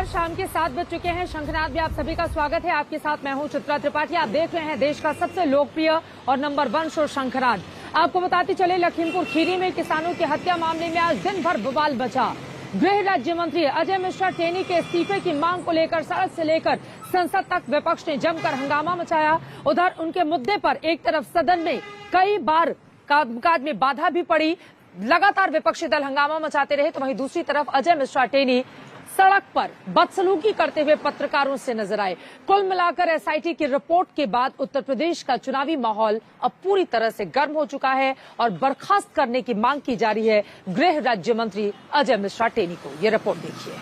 शाम के 7 बज चुके हैं। शंखनाद में आप सभी का स्वागत है। आपके साथ मैं हूं चित्रा त्रिपाठी। आप देख रहे हैं देश का सबसे लोकप्रिय और नंबर 1 शो शंखनाद। आपको बताते चले, लखीमपुर खीरी में किसानों की हत्या मामले में आज दिन भर बवाल बचा। गृह राज्य मंत्री अजय मिश्रा टेनी के इस्तीफे की मांग को लेकर सड़क से लेकर संसद तक विपक्ष ने जमकर हंगामा मचाया। उधर उनके मुद्दे पर एक तरफ सदन में कई बार कामकाज में बाधा भी पड़ी, लगातार विपक्षी दल हंगामा मचाते रहे, तो वहीं दूसरी तरफ अजय मिश्रा टेनी सड़क पर बदसलूकी करते हुए पत्रकारों से नजर आए। कुल मिलाकर एसआईटी की रिपोर्ट के बाद उत्तर प्रदेश का चुनावी माहौल अब पूरी तरह से गर्म हो चुका है और बर्खास्त करने की मांग की जा रही है गृह राज्य मंत्री अजय मिश्रा टेनी को। ये रिपोर्ट देखिए।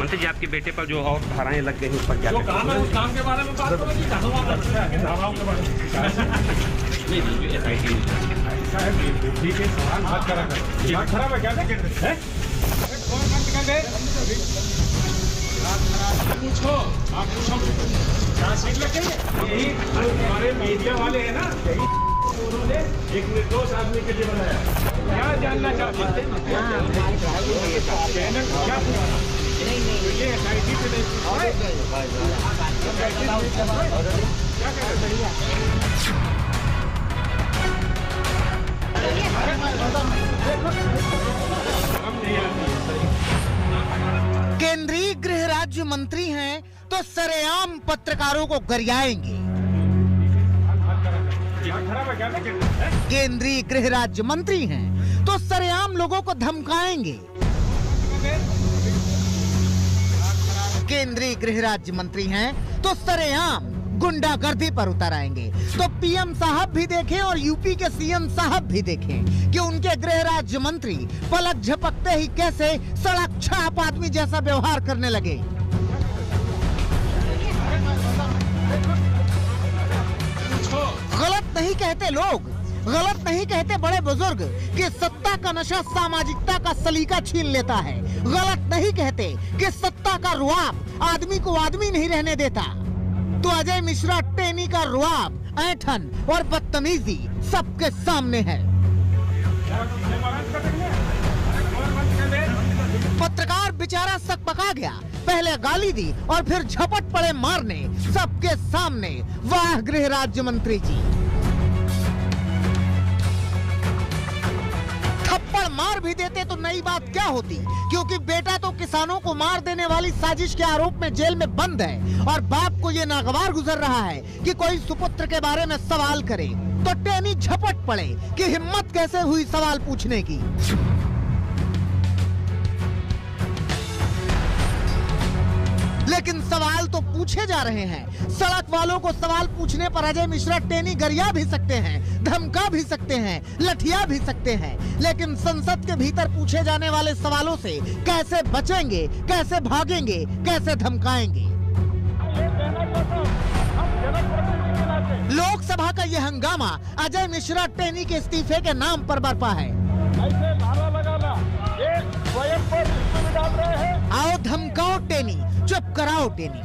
मंत्री जी, आपके बेटे पर जो और धाराएं लग गई उस पर क्या काम है, उस काम के बारे में बात करो कि धाराओं के बारे में नहीं एसआईटी ठीक है, सवाल बात करा कर दिमाग खराब है क्या है? कौन मत निकल गए? पूछो, आप पूछो क्या सीट लगे? यही हमारे मीडिया वाले हैं ना, यही उन्होंने एक निर्दोष आदमी के लिए बनाया। क्या जानना चाहते हैं? क्या ये एसआईटी पे नहीं क्या कह रहे हैं? केंद्रीय गृह राज्य मंत्री हैं तो सरेआम पत्रकारों को गरियाएंगे। केंद्रीय गृह राज्य मंत्री हैं तो सरेआम लोगों को धमकाएंगे। केंद्रीय गृह राज्य मंत्री हैं तो सरेआम गुंडागर्दी पर उतर आएंगे। तो पीएम साहब भी देखें और यूपी के सीएम साहब भी देखें कि उनके गृह राज्य मंत्री पलक झपकते ही कैसे सड़क छाप आदमी जैसा व्यवहार करने लगे। गलत नहीं कहते लोग, गलत नहीं कहते बड़े बुजुर्ग कि सत्ता का नशा सामाजिकता का सलीका छीन लेता है। गलत नहीं कहते कि सत्ता का रुआब आदमी को आदमी नहीं रहने देता। तो अजय मिश्रा टेनी का रुआब, ऐंठन और बदतमीजी सबके सामने है। पत्रकार बेचारा सकपका गया, पहले गाली दी और फिर झपट पड़े मारने सबके सामने। वाह गृह राज्य मंत्री जी। थप्पड़ मार भी देते तो नई बात क्या होती, क्योंकि बेटा तो किसानों को मार देने वाली साजिश के आरोप में जेल में बंद है और बाप को ये नागवार गुजर रहा है कि कोई सुपुत्र के बारे में सवाल करे। तो टेनी झपट पड़े कि हिम्मत कैसे हुई सवाल पूछने की। लेकिन सवाल तो पूछे जा रहे हैं। सड़क वालों को सवाल पूछने पर अजय मिश्रा टेनी गरिया भी सकते हैं, धमका भी सकते हैं, लठिया भी सकते हैं, लेकिन संसद के भीतर पूछे जाने वाले सवालों से कैसे बचेंगे, कैसे भागेंगे, कैसे धमकाएंगे। लोकसभा का यह हंगामा अजय मिश्रा टेनी के इस्तीफे के नाम पर बरपा है। ऐसे नारा लगाना, एक स्वयं पर इसमें डाल रहे हैं। आओ धमकाओ टेनी, चुप कराओ टेनी।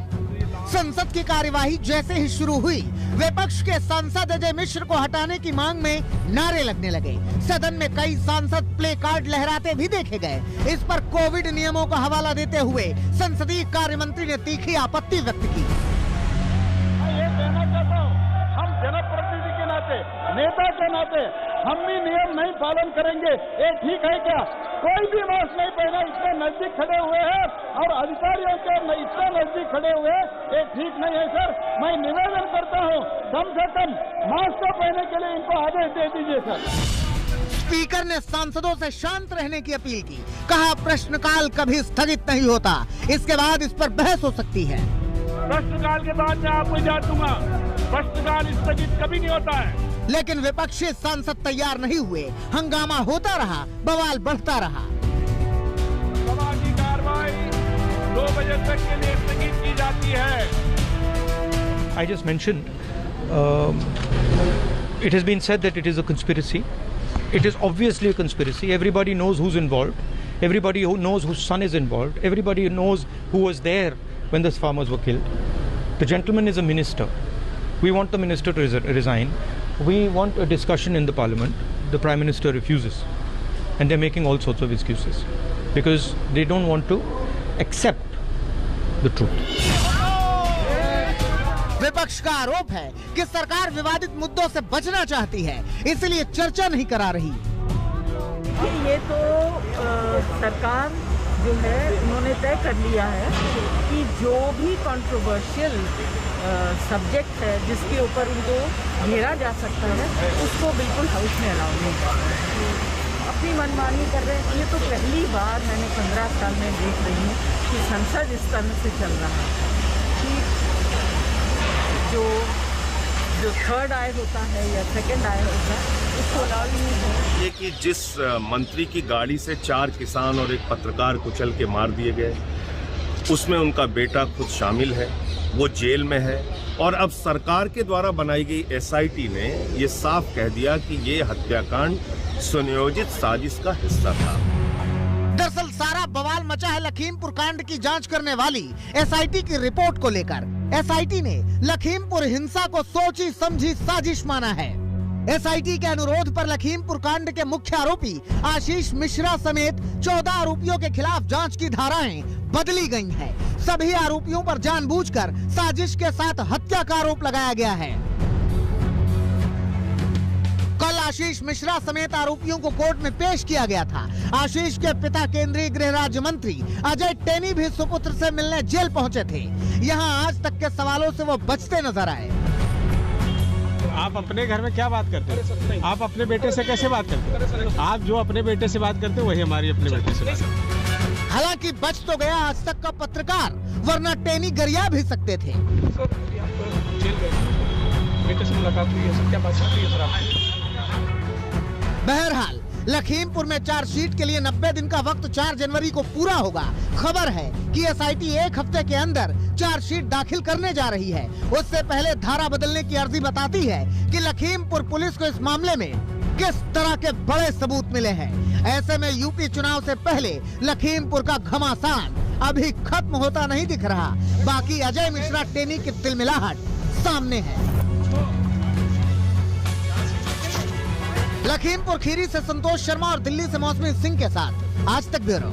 संसद की कार्यवाही जैसे ही शुरू हुई, विपक्ष के सांसद अजय मिश्र को हटाने की मांग में नारे लगने लगे। सदन में कई सांसद प्ले कार्ड लहराते भी देखे गए। इस पर कोविड नियमों का हवाला देते हुए संसदीय कार्य मंत्री ने तीखी आपत्ति व्यक्त की। ये कहना चाहता हूँ, हम जनप्रतिनिधि के नाते, नेता के नाते हम भी नियम नहीं पालन करेंगे। ये ठीक है क्या? कोई भी मास्क नहीं पहना, इतने नजदीक खड़े हुए हैं और अधिकारियों के इतने नजदीक खड़े हुए हैं, ये ठीक नहीं है सर। मैं निवेदन करता हूँ, कम से कम मास्क पहनने के लिए इनको आदेश दे दीजिए सर। स्पीकर ने सांसदों से शांत रहने की अपील की। कहा प्रश्नकाल कभी स्थगित नहीं होता, इसके बाद इस पर बहस हो सकती है। प्रश्नकाल के बाद मैं आपको इजाजत दूंगा, प्रश्नकाल स्थगित कभी नहीं होता है। लेकिन विपक्षी सांसद तैयार नहीं हुए, हंगामा होता रहा, बवाल बढ़ता रहा। सभा की कार्रवाई 2 बजे तक के लिए स्थगित की जाती है। I just mentioned, it has been said that it is a conspiracy. It is obviously a conspiracy. Everybody knows who's involved. Everybody who knows whose son is involved. Everybody knows who was there when those farmers were killed. The gentleman is a minister. We want the minister to resign. We want a discussion in the parliament. The Prime Minister refuses. And they're making all sorts of excuses. Because they don't want to accept the truth. विपक्ष का आरोप है कि सरकार विवादित मुद्दों से बचना चाहती है, इसलिए चर्चा नहीं करा रही। ये तो सरकार जो है उन्होंने तय कर लिया है कि जो भी कंट्रोवर्शियल सब्जेक्ट है जिसके ऊपर उनको घेरा जा सकता है उसको बिल्कुल हाउस में अलाउ नहीं कर रहे हैं। अपनी मनमानी कर रहे हैं। ये तो पहली बार मैंने 15 साल में देख रही हूँ कि संसद इस तरह से चल रहा है कि जो थर्ड आय होता है या सेकंड आय होता है उसको अलाउ ही नहीं है। ये कि जिस मंत्री की गाड़ी से 4 किसान और एक पत्रकार कुचल के मार दिए गए, उसमें उनका बेटा खुद शामिल है, वो जेल में है और अब सरकार के द्वारा बनाई गई एसआईटी ने ये साफ कह दिया कि ये हत्याकांड सुनियोजित साजिश का हिस्सा था। दरअसल सारा बवाल मचा है लखीमपुर कांड की जांच करने वाली एसआईटी की रिपोर्ट को लेकर। एसआईटी ने लखीमपुर हिंसा को सोची समझी साजिश माना है। एसआईटी के अनुरोध पर लखीमपुर कांड के मुख्य आरोपी आशीष मिश्रा समेत 14 आरोपियों के खिलाफ जांच की धाराएं बदली गई हैं। सभी आरोपियों पर जानबूझकर साजिश के साथ हत्या का आरोप लगाया गया है। कल आशीष मिश्रा समेत आरोपियों को कोर्ट में पेश किया गया था। आशीष के पिता केंद्रीय गृह राज्य मंत्री अजय टेनी भी सुपुत्र से मिलने जेल पहुंचे थे। यहां आज तक के सवालों से वो बचते नजर आए। आप अपने घर में क्या बात करते हैं? आप अपने बेटे से कैसे बात करते हैं? आप जो अपने बेटे से बात करते हैं वही हमारी अपने बेटे से बात करते हैं। हालांकि बच तो गया आज तक का पत्रकार, वरना टेनी गरिया भी सकते थे। बेटे से मुलाकात हुई है, क्या बात करती है सर आपकी? बहरहाल लखीमपुर में चार्जशीट के लिए 90 दिन का वक्त 4 जनवरी को पूरा होगा। खबर है कि एसआईटी एक हफ्ते के अंदर चार्जशीट दाखिल करने जा रही है। उससे पहले धारा बदलने की अर्जी बताती है कि लखीमपुर पुलिस को इस मामले में किस तरह के बड़े सबूत मिले हैं। ऐसे में यूपी चुनाव से पहले लखीमपुर का घमासान अभी खत्म होता नहीं दिख रहा। बाकी अजय मिश्रा टेनी की तिलमिलाहट सामने है। लखीमपुर खीरी से संतोष शर्मा और दिल्ली से मौसमी सिंह के साथ आज तक ब्यूरो।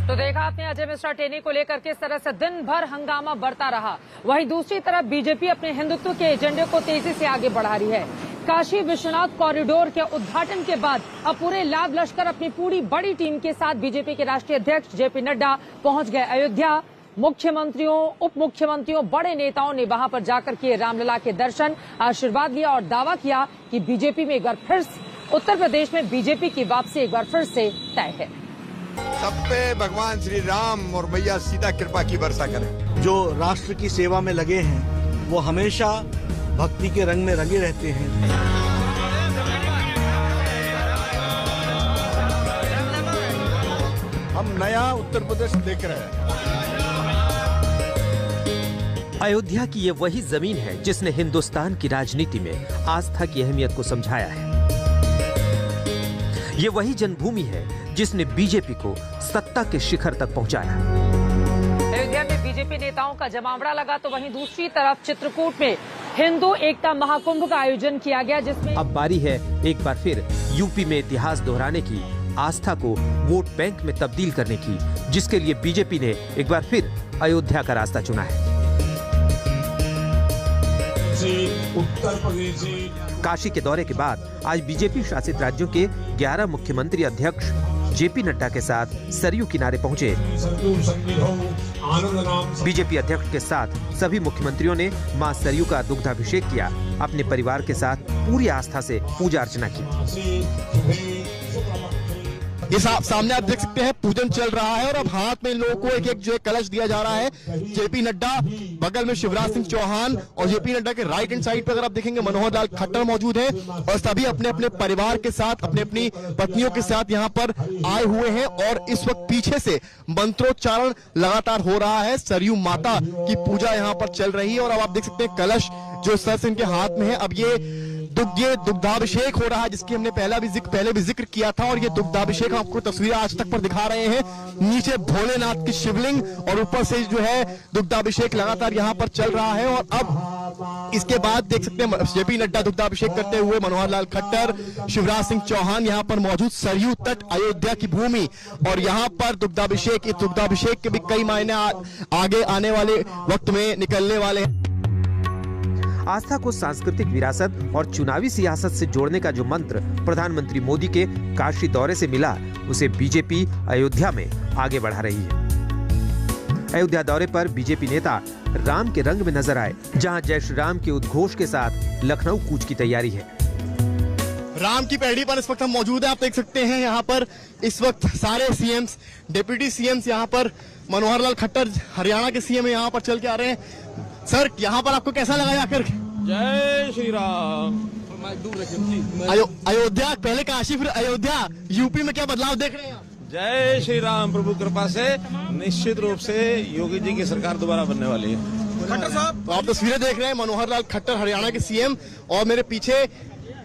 तो देखा आपने अजय मिश्रा टेनी को लेकर किस तरह से दिन भर हंगामा बढ़ता रहा। वहीं दूसरी तरफ बीजेपी अपने हिंदुत्व के एजेंडे को तेजी से आगे बढ़ा रही है। काशी विश्वनाथ कॉरिडोर के उद्घाटन के बाद अब पूरे लाभ लश्कर अपनी पूरी बड़ी टीम के साथ बीजेपी के राष्ट्रीय अध्यक्ष जेपी नड्डा पहुंच गए अयोध्या। मुख्यमंत्रियों, उप मुख्यमंत्रियों, बड़े नेताओं ने वहां पर जाकर किए रामलला के दर्शन, आशीर्वाद लिया और दावा किया कि बीजेपी में एक बार फिर उत्तर प्रदेश में बीजेपी की वापसी एक बार फिर से तय है। सब पे भगवान श्री राम और मैया सीता कृपा की वर्षा करें। जो राष्ट्र की सेवा में लगे हैं वो हमेशा भक्ति के रंग में रंगे रहते हैं। हम नया उत्तर प्रदेश देख रहे हैं। अयोध्या की ये वही जमीन है जिसने हिंदुस्तान की राजनीति में आस्था की अहमियत को समझाया है। ये वही जन्मभूमि है जिसने बीजेपी को सत्ता के शिखर तक पहुंचाया। अयोध्या में बीजेपी नेताओं का जमावड़ा लगा तो वहीं दूसरी तरफ चित्रकूट में हिंदू एकता महाकुंभ का आयोजन किया गया, जिसमें अब बारी है एक बार फिर यूपी में इतिहास दोहराने की, आस्था को वोट बैंक में तब्दील करने की, जिसके लिए बीजेपी ने एक बार फिर अयोध्या का रास्ता चुना है। उत्तर प्रदेश काशी के दौरे के बाद आज बीजेपी शासित राज्यों के 11 मुख्यमंत्री अध्यक्ष जेपी नड्डा के साथ सरयू किनारे पहुंचे। बीजेपी अध्यक्ष के साथ सभी मुख्यमंत्रियों ने मां सरयू का दुग्धाभिषेक किया, अपने परिवार के साथ पूरी आस्था से पूजा अर्चना की। ये सामने आप देख सकते हैं पूजन चल रहा है और अब हाथ में इन लोगों को एक एक जो है कलश दिया जा रहा है। जेपी नड्डा, बगल में शिवराज सिंह चौहान और जेपी नड्डा के राइट हैंड साइड पर अगर आप देखेंगे मनोहर लाल खट्टर मौजूद है और सभी अपने अपने परिवार के साथ, अपने अपनी पत्नियों के साथ यहाँ पर आए हुए हैं और इस वक्त पीछे से मंत्रोच्चारण लगातार हो रहा है। सरयू माता की पूजा यहाँ पर चल रही है और अब आप देख सकते हैं कलश जो सर से इनके हाथ में है। अब ये ये दुग्धाभिषेक हो रहा है, जिसकी हमने पहले भी जिक्र किया था। और ये दुग्धाभिषेक हम आपको तस्वीरें आज तक पर दिखा रहे हैं। नीचे भोलेनाथ की शिवलिंग और ऊपर से जो है दुग्धाभिषेक लगातार यहाँ पर चल रहा है। और अब इसके बाद देख सकते हैं जेपी नड्डा दुग्धाभिषेक करते हुए, मनोहर लाल खट्टर, शिवराज सिंह चौहान यहाँ पर मौजूद, सरयू तट अयोध्या की भूमि। और यहाँ पर दुग्धाभिषेक के भी कई मायने आगे आने वाले वक्त में निकलने वाले हैं। आस्था को सांस्कृतिक विरासत और चुनावी सियासत से जोड़ने का जो मंत्र प्रधानमंत्री मोदी के काशी दौरे से मिला, उसे बीजेपी अयोध्या में आगे बढ़ा रही है। अयोध्या दौरे पर बीजेपी नेता राम के रंग में नजर आए, जहां जय श्री राम के उद्घोष के साथ लखनऊ कूच की तैयारी है। राम की पैड़ी पर इस वक्त हम मौजूद हैं। आप देख सकते हैं यहाँ पर इस वक्त सारे सीएम्स, डिप्टी सीएम्स यहाँ पर, मनोहर लाल खट्टर हरियाणा के सीएम यहाँ पर चल के आ रहे हैं। सर, यहाँ पर आपको कैसा लगा आकर? जय श्री राम। अयोध्या, पहले काशी फिर अयोध्या, यूपी में क्या बदलाव देख रहे हैं? जय श्री राम। प्रभु कृपा से निश्चित रूप से योगी जी की सरकार दोबारा बनने वाली है। खट्टर साहब, तो आप तस्वीरें देख रहे हैं, मनोहर लाल खट्टर हरियाणा के सीएम और मेरे पीछे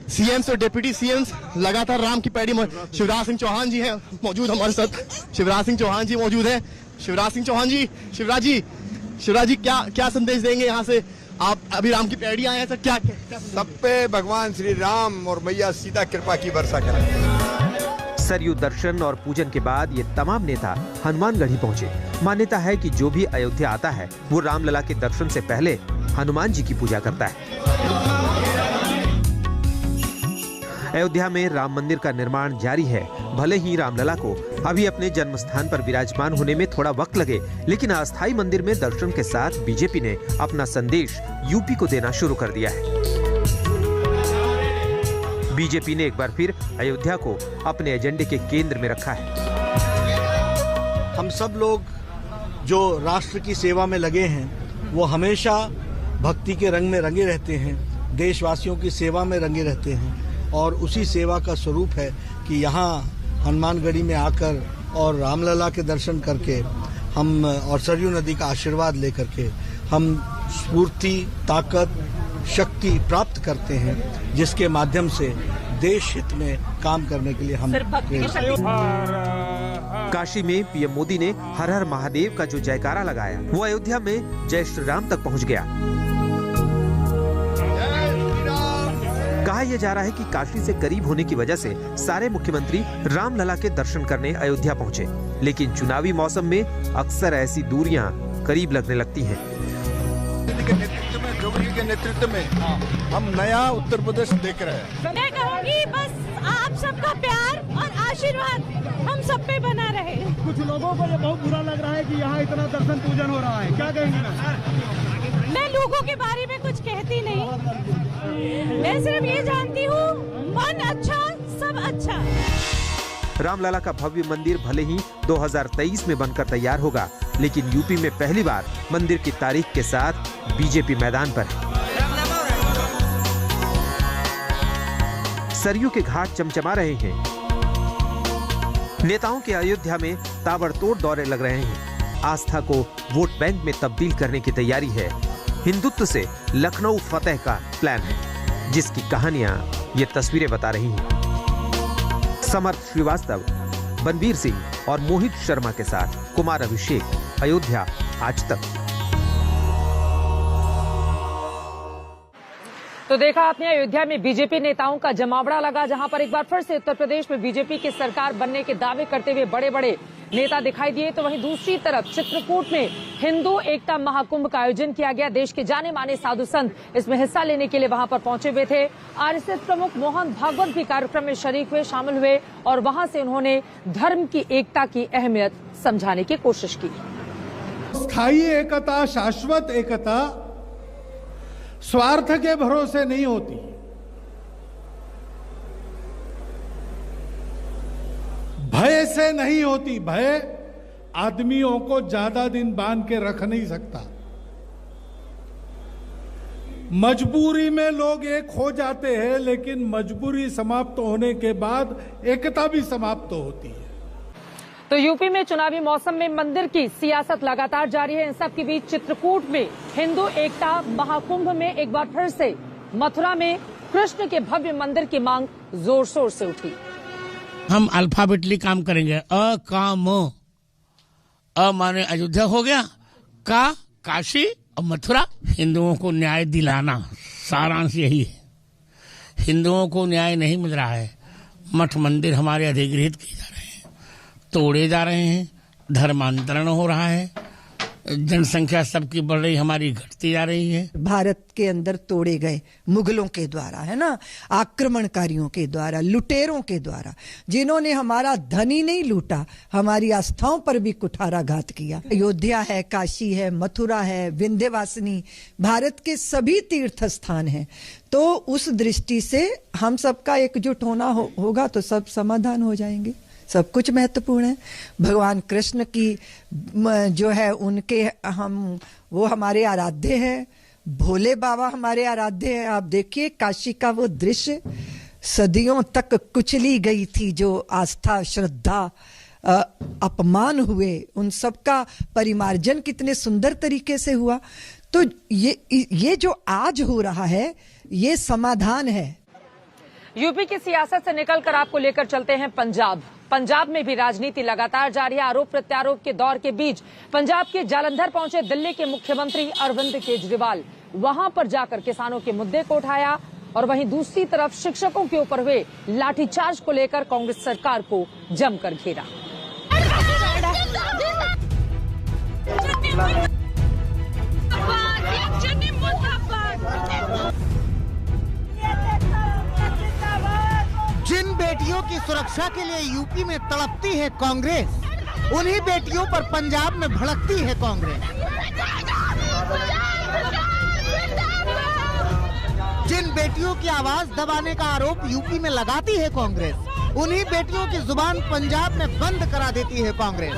सीएम्स और डिप्टी सीएम्स लगातार राम की पैड़ी में। शिवराज सिंह चौहान जी हैं मौजूद हमारे साथ। शिवराज सिंह चौहान जी मौजूद हैं। शिवराज सिंह चौहान जी, शिवराज जी क्या संदेश देंगे यहाँ से? आप अभी राम की पैड़ी आए हैं सर, क्या सब पे भगवान श्री राम और मैया सीता कृपा की वर्षा करें। सरयू दर्शन और पूजन के बाद ये तमाम नेता हनुमानगढ़ी पहुंचे। मान्यता है कि जो भी अयोध्या आता है वो रामलला के दर्शन से पहले हनुमान जी की पूजा करता है। अयोध्या में राम मंदिर का निर्माण जारी है। भले ही रामलला को अभी अपने जन्म स्थान पर विराजमान होने में थोड़ा वक्त लगे, लेकिन अस्थायी मंदिर में दर्शन के साथ बीजेपी ने अपना संदेश यूपी को देना शुरू कर दिया है। बीजेपी ने एक बार फिर अयोध्या को अपने एजेंडे के केंद्र में रखा है। हम सब लोग जो राष्ट्र की सेवा में लगे हैं, वो हमेशा भक्ति के रंग में रंगे रहते हैं, देशवासियों की सेवा में रंगे रहते हैं। और उसी सेवा का स्वरूप है कि यहाँ हनुमानगढ़ी में आकर और रामलला के दर्शन करके हम और सरयू नदी का आशीर्वाद लेकर के हम स्फूर्ति, ताकत, शक्ति प्राप्त करते हैं, जिसके माध्यम से देश हित में काम करने के लिए हम काशी में पीएम मोदी ने हर हर महादेव का जो जयकारा लगाया, वो अयोध्या में जय श्री राम तक पहुंच गया। कहा यह जा रहा है कि काशी से करीब होने की वजह से सारे मुख्यमंत्री रामलला के दर्शन करने अयोध्या पहुंचे, लेकिन चुनावी मौसम में अक्सर ऐसी दूरियां करीब लगने लगती हैं। योगी के नेतृत्व में हम नया उत्तर प्रदेश देख रहे हैं। मैं कहूँगी बस आप सबका प्यार और आशीर्वाद हम सब पे बना रहे। कुछ लोगों को ये बहुत बुरा लग रहा है कि यहाँ इतना दर्शन पूजन हो रहा है, क्या कहेंगे? मैं लोगों के बारे में कुछ कहती नहीं, मैं सिर्फ ये जानती हूँ मन अच्छा सब अच्छा। रामलला का भव्य मंदिर भले ही 2023 में बनकर तैयार होगा, लेकिन यूपी में पहली बार मंदिर की तारीख के साथ बीजेपी मैदान पर है। सरयू के घाट चमचमा रहे हैं। नेताओं के अयोध्या में ताबड़तोड़ दौरे लग रहे हैं। आस्था को वोट बैंक में तब्दील करने की तैयारी है। हिंदुत्व से लखनऊ फतेह का प्लान है, जिसकी कहानियां ये तस्वीरें बता रही हैं। समर्थ श्रीवास्तव, बनवीर सिंह और मोहित शर्मा के साथ कुमार अभिषेक, अयोध्या आज तक। तो देखा आपने, अयोध्या में बीजेपी नेताओं का जमावड़ा लगा, जहां पर एक बार फिर से उत्तर प्रदेश में बीजेपी की सरकार बनने के दावे करते हुए बड़े बड़े नेता दिखाई दिए। तो वहीं दूसरी तरफ चित्रकूट में हिंदू एकता महाकुंभ का आयोजन किया गया। देश के जाने माने साधु संत इसमें हिस्सा लेने के लिए वहां पर पहुंचे हुए थे। आरएसएस प्रमुख मोहन भागवत भी कार्यक्रम में शरीक हुए, शामिल हुए और वहां से उन्होंने धर्म की एकता की अहमियत समझाने की कोशिश की। स्थायी एकता, शाश्वत एकता स्वार्थ के भरोसे नहीं होती। भय से नहीं होती। भय आदमियों को ज्यादा दिन बांध के रख नहीं सकता। मजबूरी में लोग एक हो जाते हैं, लेकिन मजबूरी समाप्त होने के बाद एकता भी समाप्त होती है। तो यूपी में चुनावी मौसम में मंदिर की सियासत लगातार जारी है। इन सब के बीच चित्रकूट में हिंदू एकता महाकुंभ में एक बार फिर से मथुरा में कृष्ण के भव्य मंदिर की मांग जोर शोर से उठी। हम अल्फाबेटली काम करेंगे। अ का म। अ माने अयोध्या हो गया, का काशी और मथुरा। हिंदुओं को न्याय दिलाना, सारांश यही है। हिंदुओं को न्याय नहीं मिल रहा है। मठ मंदिर हमारे अधिग्रहित किए जा रहे हैं, तोड़े जा रहे हैं, धर्मांतरण हो रहा है, जनसंख्या सबकी बढ़ रही, हमारी घटती जा रही है। भारत के अंदर तोड़े गए मुगलों के द्वारा, है ना, आक्रमणकारियों के द्वारा, लुटेरों के द्वारा, जिन्होंने हमारा धन ही नहीं लूटा, हमारी आस्थाओं पर भी कुठाराघात किया। अयोध्या है, काशी है, मथुरा है, विंध्यवासिनी, भारत के सभी तीर्थ स्थान हैं। तो उस दृष्टि से हम सबका एकजुट होना होगा तो सब समाधान हो जाएंगे। सब कुछ महत्वपूर्ण है। भगवान कृष्ण की जो है उनके वो हमारे आराध्य हैं। भोले बाबा हमारे आराध्य हैं। आप देखिए काशी का वो दृश्य, सदियों तक कुचली गई थी जो आस्था, श्रद्धा, अपमान हुए, उन सब का परिमार्जन कितने सुंदर तरीके से हुआ। तो ये जो आज हो रहा है ये समाधान है। यूपी की सियासत से निकलकर आपको लेकर चलते हैं पंजाब में भी राजनीति लगातार जारी है। आरोप प्रत्यारोप के दौर के बीच पंजाब के जालंधर पहुंचे दिल्ली के मुख्यमंत्री अरविंद केजरीवाल। वहां पर जाकर किसानों के मुद्दे को उठाया और वहीं दूसरी तरफ शिक्षकों के ऊपर हुए लाठीचार्ज को लेकर कांग्रेस सरकार को जमकर घेरा। जिन बेटियों की सुरक्षा के लिए यूपी में तड़पती है कांग्रेस, उन्हीं बेटियों पर पंजाब में भड़कती है कांग्रेस। जिन बेटियों की आवाज दबाने का आरोप यूपी में लगाती है कांग्रेस, उन्हीं बेटियों की जुबान पंजाब में बंद करा देती है कांग्रेस।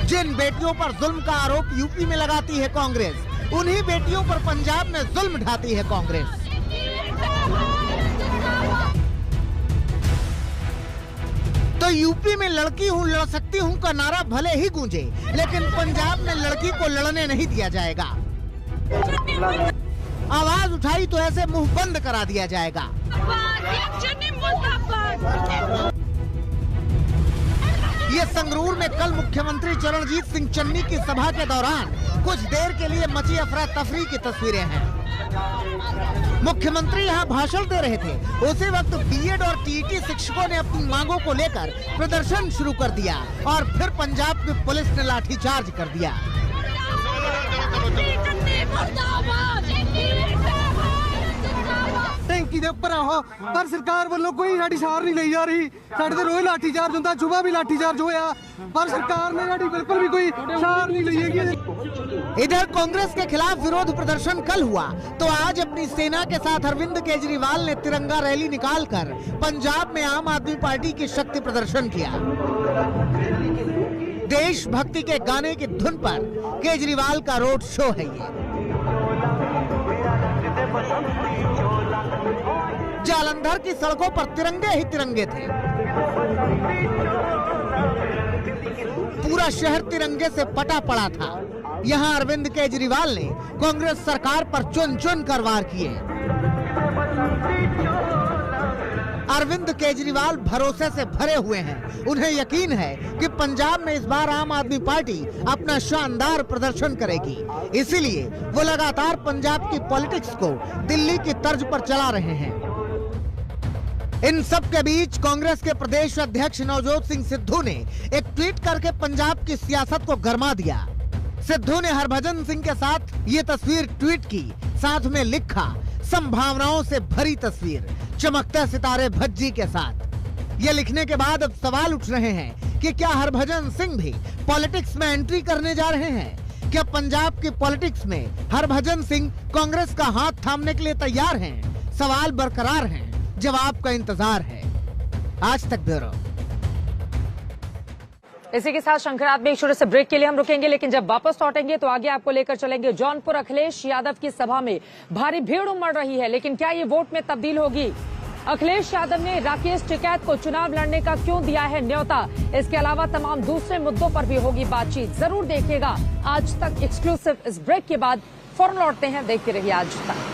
जिन बेटियों पर जुल्म का आरोप यूपी में लगाती है कांग्रेस, उन्हीं बेटियों पर पंजाब में जुल्म ढाती है कांग्रेस। तो यूपी में लड़की हूँ लड़ सकती हूँ का नारा भले ही गूंजे, लेकिन पंजाब में लड़की को लड़ने नहीं दिया जाएगा। आवाज उठाई तो ऐसे मुंह बंद करा दिया जाएगा। ये संगरूर में कल मुख्यमंत्री चरणजीत सिंह चन्नी की सभा के दौरान कुछ देर के लिए मची अफरा तफरी की तस्वीरें हैं। मुख्यमंत्री यहाँ भाषण दे रहे थे, उसी वक्त बीएड और टीईटी शिक्षकों ने अपनी मांगों को लेकर प्रदर्शन शुरू कर दिया और फिर पंजाब की पुलिस ने लाठीचार्ज कर दिया। टैंकी के ऊपर आहो पर सरकार वालों कोई साड़ी सार नहीं ली जा रही। साढ़े तो रोज लाठीचार्ज होता, सुबह भी लाठीचार्ज होया, पर सरकार ने साड़ी बिल्कुल भी कोई सार नहीं ली। इधर कांग्रेस के खिलाफ विरोध प्रदर्शन कल हुआ तो आज अपनी सेना के साथ अरविंद केजरीवाल ने तिरंगा रैली निकालकर पंजाब में आम आदमी पार्टी की शक्ति प्रदर्शन किया। देशभक्ति के गाने की धुन पर केजरीवाल का रोड शो है ये। जालंधर की सड़कों पर तिरंगे ही तिरंगे थे। पूरा शहर तिरंगे से पटा पड़ा था। यहाँ अरविंद केजरीवाल ने कांग्रेस सरकार पर चुन चुन कर वार किए। अरविंद केजरीवाल भरोसे से भरे हुए हैं। उन्हें यकीन है कि पंजाब में इस बार आम आदमी पार्टी अपना शानदार प्रदर्शन करेगी। इसीलिए वो लगातार पंजाब की पॉलिटिक्स को दिल्ली की तर्ज पर चला रहे हैं। इन सब के बीच कांग्रेस के प्रदेश अध्यक्ष नवजोत सिंह सिद्धू ने एक ट्वीट करके पंजाब की सियासत को गरमा दिया। सिद्धू ने हरभजन सिंह के साथ ये तस्वीर ट्वीट की, साथ में लिखा, संभावनाओं से भरी तस्वीर, चमकते सितारे भज्जी के साथ। ये लिखने के बाद अब सवाल उठ रहे हैं कि क्या हरभजन सिंह भी पॉलिटिक्स में एंट्री करने जा रहे हैं? क्या पंजाब की पॉलिटिक्स में हरभजन सिंह कांग्रेस का हाथ थामने के लिए तैयार हैं? सवाल बरकरार हैं, जवाब का इंतजार है। आज तक ब्यूरो। इसी के साथ शंकराद में एक छोटे से ब्रेक के लिए हम रुकेंगे, लेकिन जब वापस लौटेंगे तो आगे आपको लेकर चलेंगे जौनपुर। अखिलेश यादव की सभा में भारी भीड़ उमड़ रही है, लेकिन क्या ये वोट में तब्दील होगी? अखिलेश यादव ने राकेश टिकैत को चुनाव लड़ने का क्यों दिया है न्योता। इसके अलावा तमाम दूसरे मुद्दों पर भी होगी बातचीत। जरूर देखिएगा आज तक एक्सक्लूसिव। इस ब्रेक के बाद फौरन लौटते हैं, देखते रहिए आज तक।